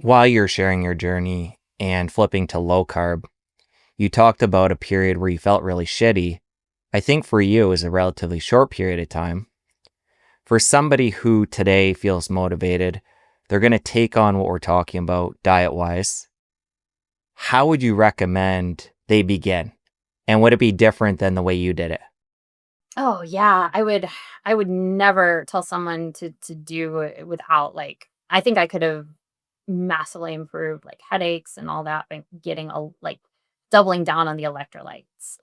While you're sharing your journey and flipping to low carb, you talked about a period where you felt really shitty. I think for you it was a relatively short period of time. For somebody who today feels motivated, they're going to take on what we're talking about diet wise. How would you recommend they begin? And would it be different than the way you did it? Oh, yeah, I would never tell someone to do it without, I think I could have massively improved, headaches and all that by getting doubling down on the electrolytes,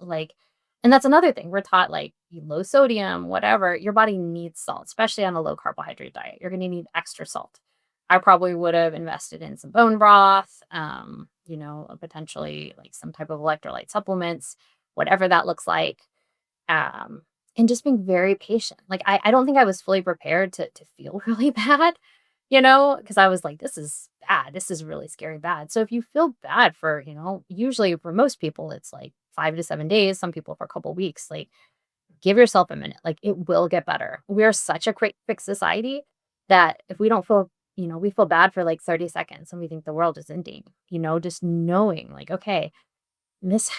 and that's another thing, we're taught, low sodium, whatever, your body needs salt, especially on a low carbohydrate diet, you're gonna need extra salt. I probably would have invested in some bone broth, potentially, some type of electrolyte supplements, whatever that looks like. Um, and just being very patient. I don't think I was fully prepared to feel really bad, because I was like, this is bad. This is really scary bad. So if you feel bad for, usually for most people, it's like 5 to 7 days, some people for a couple weeks. Give yourself a minute. It will get better. We are such a quick fix society that if we don't feel, we feel bad for like 30 seconds and we think the world is ending, just knowing okay, this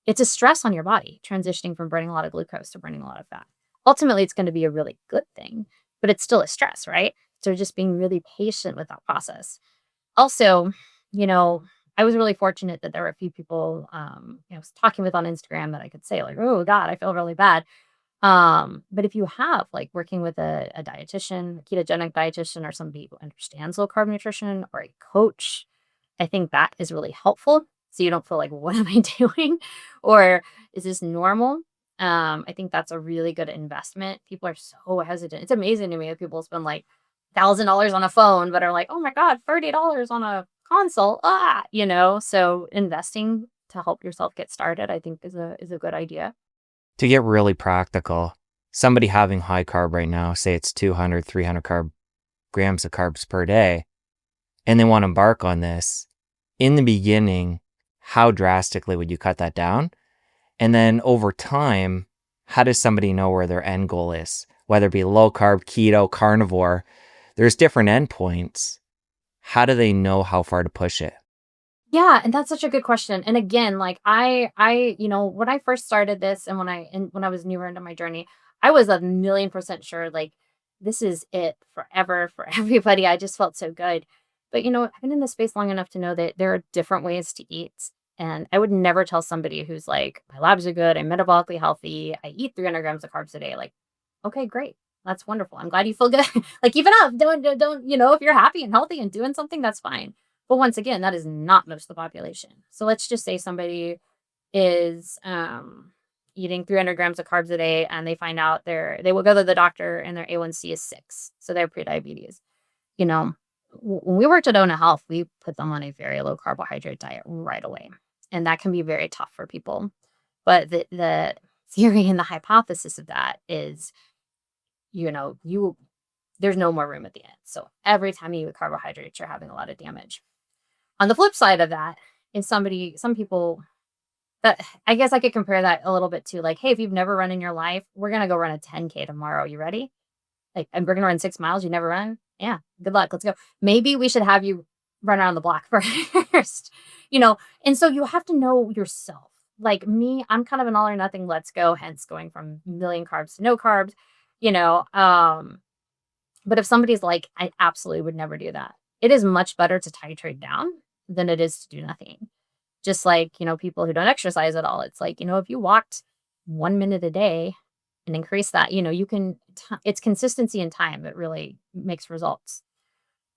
it's a stress on your body transitioning from burning a lot of glucose to burning a lot of fat. Ultimately, it's going to be a really good thing, but it's still a stress, right? So just being really patient with that process. Also, you know, I was really fortunate that there were a few people I was talking with on Instagram that I could say like, "Oh God, I feel really bad." But if you have like working with a dietitian, a ketogenic dietitian, or somebody who understands low carb nutrition, or a coach, I think that is really helpful. So you don't feel like, what am I doing? Or is this normal? I think that's a really good investment. People are so hesitant. It's amazing to me that people spend like $1,000 on a phone, but are like, oh my God, $30 on a consult. So investing to help yourself get started, I think is a good idea. To get really practical, somebody having high carb right now, say it's 200, 300 grams of carbs per day, and they want to embark on this, in the beginning, how drastically would you cut that down? And then over time, how does somebody know where their end goal is? Whether it be low carb, keto, carnivore, there's different endpoints. How do they know how far to push it? Yeah, and that's such a good question. And again, when I first started this and when I was newer into my journey, I was a million percent sure like this is it forever for everybody. I just felt so good. But I've been in this space long enough to know that there are different ways to eat. And I would never tell somebody who's like, my labs are good, I'm metabolically healthy, I eat 300 grams of carbs a day. Like, okay, great. That's wonderful. I'm glad you feel good. Like, keep it up. Don't, if you're happy and healthy and doing something, that's fine. But once again, that is not most of the population. So let's just say somebody is eating 300 grams of carbs a day and they find out they will go to the doctor and their A1C is 6. So they're prediabetes. You know, when we worked at Ona Health, we put them on a very low carbohydrate diet right away. And that can be very tough for people. But the theory and the hypothesis of that is, you there's no more room at the end. So every time you eat carbohydrates, you're having a lot of damage. On the flip side of that is some people that I guess I could compare that a little bit to like, hey, if you've never run in your life, we're gonna go run a 10K tomorrow. You ready? Like, and we're gonna run 6 miles. You never run? Yeah, good luck. Let's go. Maybe we should have you run around the block first, And so you have to know yourself. Like me, I'm kind of an all or nothing. Let's go. Hence, going from million carbs to no carbs. You know, but if somebody's like, I absolutely would never do that. It is much better to titrate down than it is to do nothing. Just like, people who don't exercise at all. It's like, if you walked 1 minute a day and increase that, it's consistency and time that really makes results.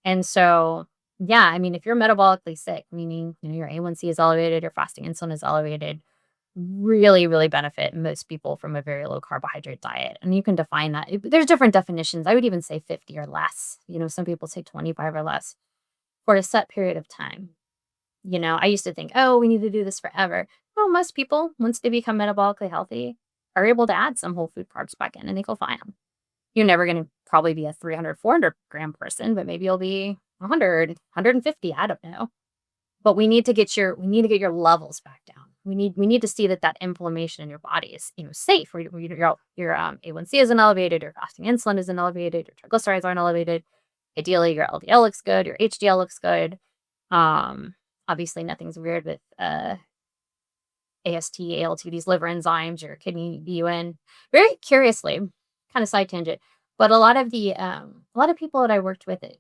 And so, yeah, I mean, if you're metabolically sick, meaning, your A1C is elevated, your fasting insulin is elevated, really, really benefit most people from a very low carbohydrate diet. And you can define that. There's different definitions. I would even say 50 or less. Some people say 25 or less for a set period of time. I used to think, oh, we need to do this forever. Well, most people, once they become metabolically healthy, are able to add some whole food carbs back in and they go fine. You're never going to probably be a 300, 400 gram person, but maybe you'll be 100, 150. I don't know. But we need to get your levels back down. We need to see that inflammation in your body is, safe. Where your A1C isn't elevated, your fasting insulin isn't elevated, your triglycerides aren't elevated. Ideally, your LDL looks good, your HDL looks good. Obviously, nothing's weird with AST, ALT, these liver enzymes, your kidney BUN. Very curiously, kind of side tangent, but a lot of people that I worked with at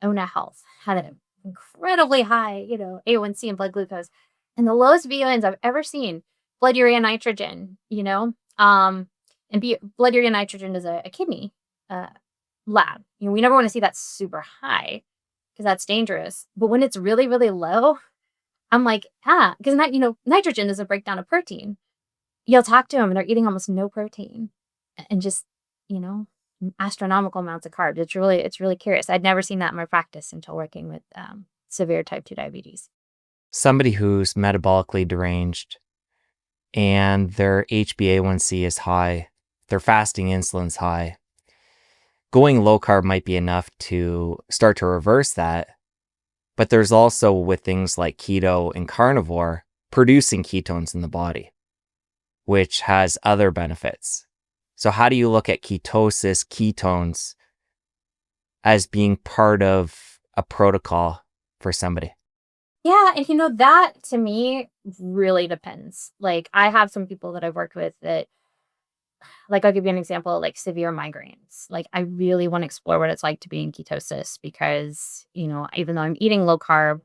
Ona Health had an incredibly high, A1C and blood glucose, and the lowest BUNs I've ever seen. Blood urea nitrogen, and blood urea nitrogen is a kidney lab. We never want to see that super high because that's dangerous. But when it's really, really low, I'm like, because nitrogen is a breakdown of protein. You'll talk to them and they're eating almost no protein and just, astronomical amounts of carbs. It's really curious. I'd never seen that in my practice until working with severe type 2 diabetes. Somebody who's metabolically deranged and their HbA1c is high, their fasting insulin's high, going low carb might be enough to start to reverse that. But there's also, with things like keto and carnivore, producing ketones in the body, which has other benefits. So how do you look at ketosis, ketones, as being part of a protocol for somebody? Yeah, and that to me really depends. Like, I have some people that I've worked with that, like, I'll give you an example, like severe migraines. Like, I really want to explore what it's like to be in ketosis because, even though I'm eating low carb,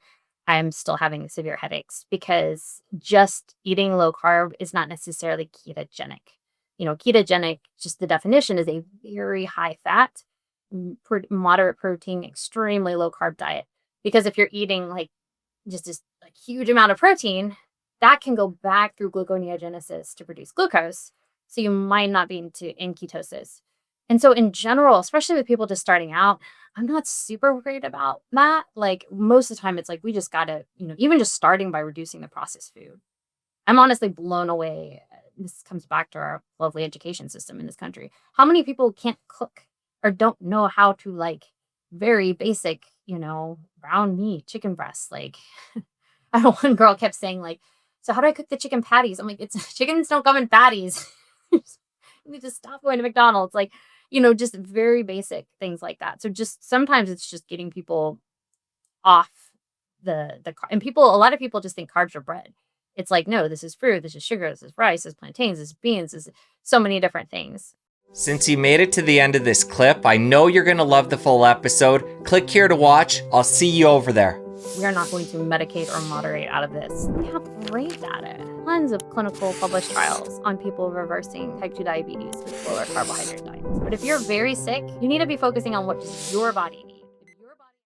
I'm still having severe headaches because just eating low carb is not necessarily ketogenic. Ketogenic, just the definition, is a very high fat, moderate protein, extremely low carb diet. Because if you're eating like just this like huge amount of protein, that can go back through gluconeogenesis to produce glucose. So you might not be in ketosis. And so in general, especially with people just starting out, I'm not super worried about that. Like, most of the time it's like, we just gotta, even just starting by reducing the processed food. I'm honestly blown away. This comes back to our lovely education system in this country. How many people can't cook or don't know how to, like, very basic, brown meat, chicken breasts? Like, I know one girl kept saying, like, so how do I cook the chicken patties? I'm like, chickens don't come in patties. You need to stop going to McDonald's. Like, just very basic things like that. So just sometimes it's just getting people off and a lot of people just think carbs are bread. It's like, no, this is fruit, this is sugar, this is rice, this is plantains, this is beans, this is so many different things. Since you made it to the end of this clip, I know you're going to love the full episode. Click here to watch. I'll see you over there. We are not going to medicate or moderate out of this. We have great data, tons of clinical published trials on people reversing type 2 diabetes with lower carbohydrate diets. But if you're very sick, you need to be focusing on what does your body need.